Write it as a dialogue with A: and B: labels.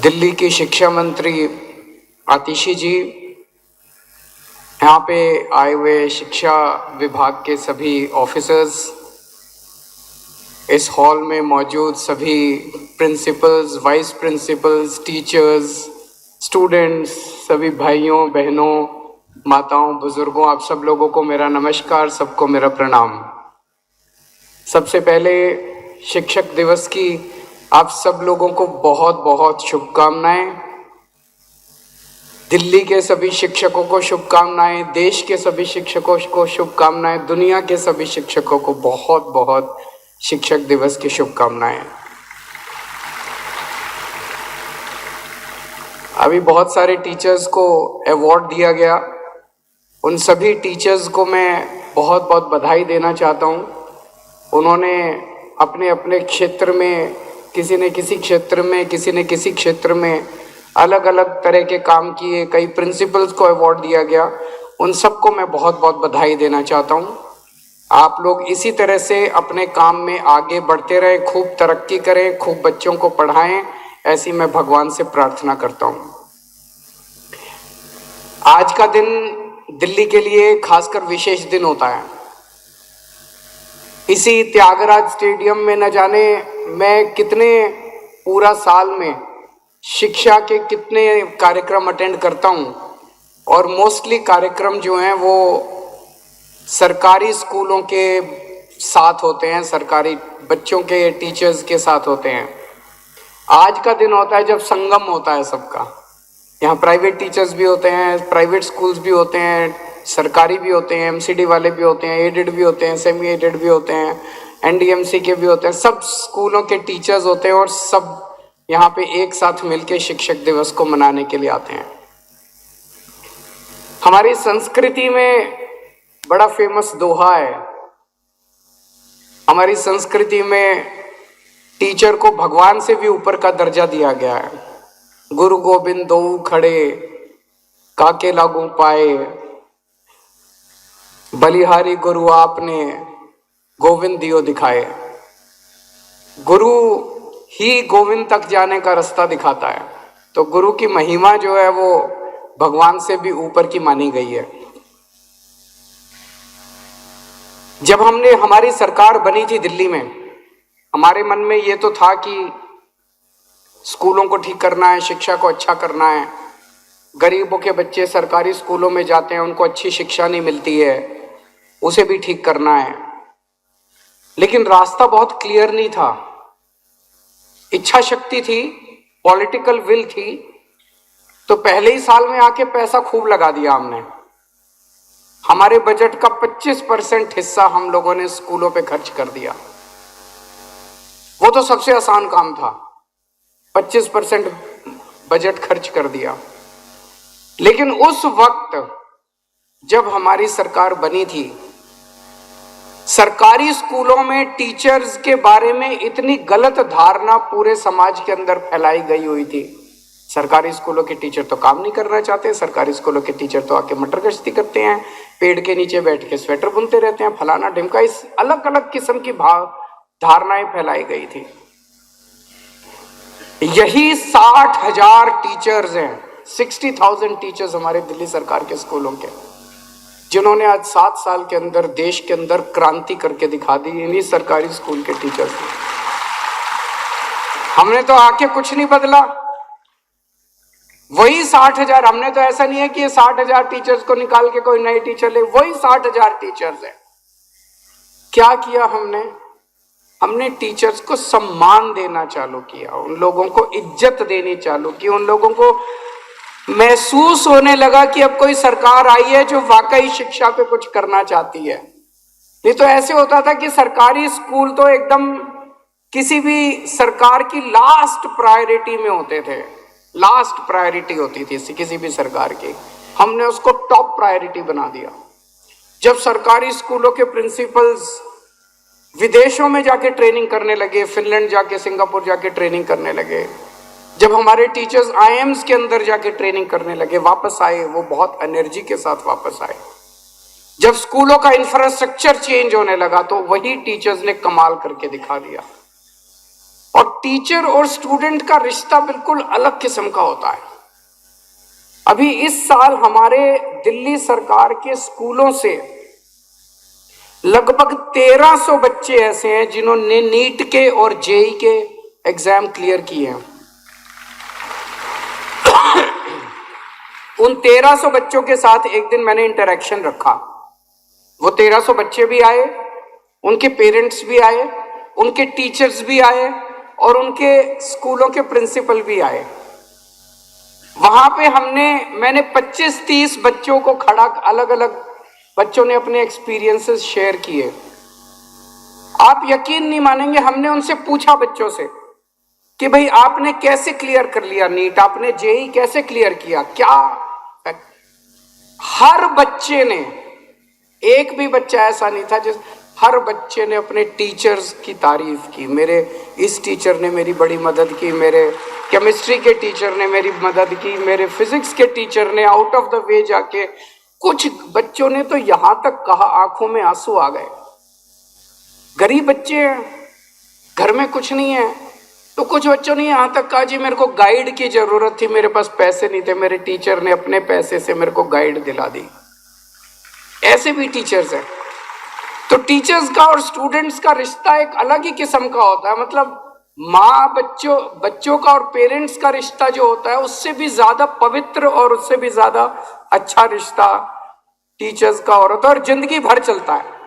A: दिल्ली की शिक्षा मंत्री आतिशी जी, यहाँ पे आए हुए शिक्षा विभाग के सभी ऑफिसर्स, इस हॉल में मौजूद सभी principles, vice principles, teachers, students, सभी भाइयों बहनों, माताओं, बुजुर्गों, आप सब लोगों को मेरा नमस्कार, सबको मेरा प्रणाम। सबसे पहले शिक्षक दिवस की आप सब लोगों को बहुत बहुत शुभकामनाएं। दिल्ली के सभी शिक्षकों को शुभकामनाएं, देश के सभी शिक्षकों को शुभकामनाएं, दुनिया के सभी शिक्षकों को बहुत बहुत शिक्षक दिवस की शुभकामनाएं। अभी बहुत सारे टीचर्स को अवार्ड दिया गया, उन सभी टीचर्स को मैं बहुत बहुत बधाई देना चाहता हूं। उन्होंने अपने अपने क्षेत्र में, किसी ने किसी क्षेत्र में, किसी ने किसी क्षेत्र में अलग अलग तरह के काम किए। कई प्रिंसिपल्स को अवार्ड दिया गया, उन सबको मैं बहुत बहुत बधाई देना चाहता हूं। आप लोग इसी तरह से अपने काम में आगे बढ़ते रहें, खूब तरक्की करें, खूब बच्चों को पढ़ाएं, ऐसी मैं भगवान से प्रार्थना करता हूं। आज का दिन दिल्ली के लिए खासकर विशेष दिन होता है। इसी त्यागराज स्टेडियम में न जाने मैं कितने पूरा साल में शिक्षा के कितने कार्यक्रम अटेंड करता हूं, और मोस्टली कार्यक्रम जो हैं वो सरकारी स्कूलों के साथ होते हैं, सरकारी बच्चों के टीचर्स के साथ होते हैं। आज का दिन होता है जब संगम होता है सबका। यहाँ प्राइवेट टीचर्स भी होते हैं, प्राइवेट स्कूल्स भी होते हैं, सरकारी भी होते हैं, एमसीडी वाले भी होते हैं, एडेड भी होते हैं, सेमी एडेड भी होते हैं, एनडीएमसी के भी होते हैं, सब स्कूलों के टीचर्स होते हैं और सब यहाँ पे एक साथ मिलकर शिक्षक दिवस को मनाने के लिए आते हैं। हमारी संस्कृति में बड़ा फेमस दोहा है। हमारी संस्कृति में टीचर को भगवान से भी ऊपर का दर्जा दिया गया है। गुरु गोविंद दोऊ खड़े, काके लागू पाए, बलिहारी गुरु आपने, गोविंद दियो दिखाए। गुरु ही गोविंद तक जाने का रास्ता दिखाता है, तो गुरु की महिमा जो है वो भगवान से भी ऊपर की मानी गई है। जब हमारी सरकार बनी थी दिल्ली में, हमारे मन में ये तो था कि स्कूलों को ठीक करना है, शिक्षा को अच्छा करना है। गरीबों के बच्चे सरकारी स्कूलों में जाते हैं, उनको अच्छी शिक्षा नहीं मिलती है, उसे भी ठीक करना है। लेकिन रास्ता बहुत क्लियर नहीं था। इच्छा शक्ति थी, पॉलिटिकल विल थी, तो पहले ही साल में आके पैसा खूब लगा दिया हमने। हमारे बजट का 25% हिस्सा हम लोगों ने स्कूलों पे खर्च कर दिया। वो तो सबसे आसान काम था, 25% बजट खर्च कर दिया। लेकिन उस वक्त जब हमारी सरकार बनी थी, सरकारी स्कूलों में टीचर्स के बारे में इतनी गलत धारणा पूरे समाज के अंदर फैलाई गई हुई थी। सरकारी स्कूलों के टीचर तो काम नहीं करना चाहते, सरकारी स्कूलों के टीचर तो आके मटर गश्ती करते हैं, पेड़ के नीचे बैठ के स्वेटर बुनते रहते हैं, फलाना ढिमका, इस अलग अलग किस्म की धारणाएं फैलाई गई थी। यही 60,000 टीचर्स हैं, 60,000 टीचर्स हमारे दिल्ली सरकार के स्कूलों के, जिन्होंने आज 7 साल के अंदर देश के अंदर क्रांति करके दिखा दी। इन्हीं सरकारी स्कूल के टीचर्स ने। हमने तो आके कुछ नहीं बदला, वही 60,000। हमने तो ऐसा नहीं है कि ये 60,000 टीचर्स को निकाल के कोई नए टीचर ले, वही 60,000 टीचर्स हैं। क्या किया हमने टीचर्स को सम्मान देना चालू किया, उन लोगों को इज्जत देनी चालू की, उन लोगों को महसूस होने लगा कि अब कोई सरकार आई है जो वाकई शिक्षा पे कुछ करना चाहती है। नहीं तो ऐसे होता था कि सरकारी स्कूल तो एकदम किसी भी सरकार की लास्ट प्रायोरिटी में होते थे, लास्ट प्रायोरिटी होती थी किसी भी सरकार की। हमने उसको टॉप प्रायोरिटी बना दिया। जब सरकारी स्कूलों के प्रिंसिपल्स विदेशों में जाके ट्रेनिंग करने लगे, फिनलैंड जाके, सिंगापुर जाके ट्रेनिंग करने लगे, जब हमारे टीचर्स आईएम्स के अंदर जाके ट्रेनिंग करने लगे, वापस आए, वो बहुत एनर्जी के साथ वापस आए। जब स्कूलों का इंफ्रास्ट्रक्चर चेंज होने लगा तो वही टीचर्स ने कमाल करके दिखा दिया। और टीचर और स्टूडेंट का रिश्ता बिल्कुल अलग किस्म का होता है। अभी इस साल हमारे दिल्ली सरकार के स्कूलों से लगभग 1300 बच्चे ऐसे हैं जिन्होंने नीट के और जेई के एग्जाम क्लियर किए हैं। उन 1300 बच्चों के साथ एक दिन मैंने इंटरेक्शन रखा। वो 1300 बच्चे भी आए, उनके पेरेंट्स भी आए, उनके टीचर्स भी आए और उनके स्कूलों के प्रिंसिपल भी आए। वहां पे मैंने 25-30 बच्चों को खड़ा, अलग अलग बच्चों ने अपने एक्सपीरियंसेस शेयर किए। आप यकीन नहीं मानेंगे, हमने उनसे पूछा बच्चों से कि भाई आपने कैसे क्लियर कर लिया नीट, आपने जेई कैसे क्लियर किया, क्या? हर बच्चे ने, एक भी बच्चा ऐसा नहीं था हर बच्चे ने अपने टीचर्स की तारीफ की। मेरे इस टीचर ने मेरी बड़ी मदद की, मेरे केमिस्ट्री के टीचर ने मेरी मदद की, मेरे फिजिक्स के टीचर ने आउट ऑफ द वे जाके। कुछ बच्चों ने तो यहां तक कहा, आंखों में आंसू आ गए। गरीब बच्चे हैं, घर में कुछ नहीं है, तो कुछ बच्चों ने यहां तक कहा जी मेरे को गाइड की जरूरत थी, मेरे पास पैसे नहीं थे, मेरे टीचर ने अपने पैसे से मेरे को गाइड दिला दी। ऐसे भी टीचर्स हैं। तो टीचर्स का और स्टूडेंट्स का रिश्ता एक अलग ही किस्म का होता है। मतलब माँ बच्चों का और पेरेंट्स का रिश्ता जो होता है उससे भी ज्यादा पवित्र और उससे भी ज्यादा अच्छा रिश्ता टीचर्स का होता है और जिंदगी भर चलता है।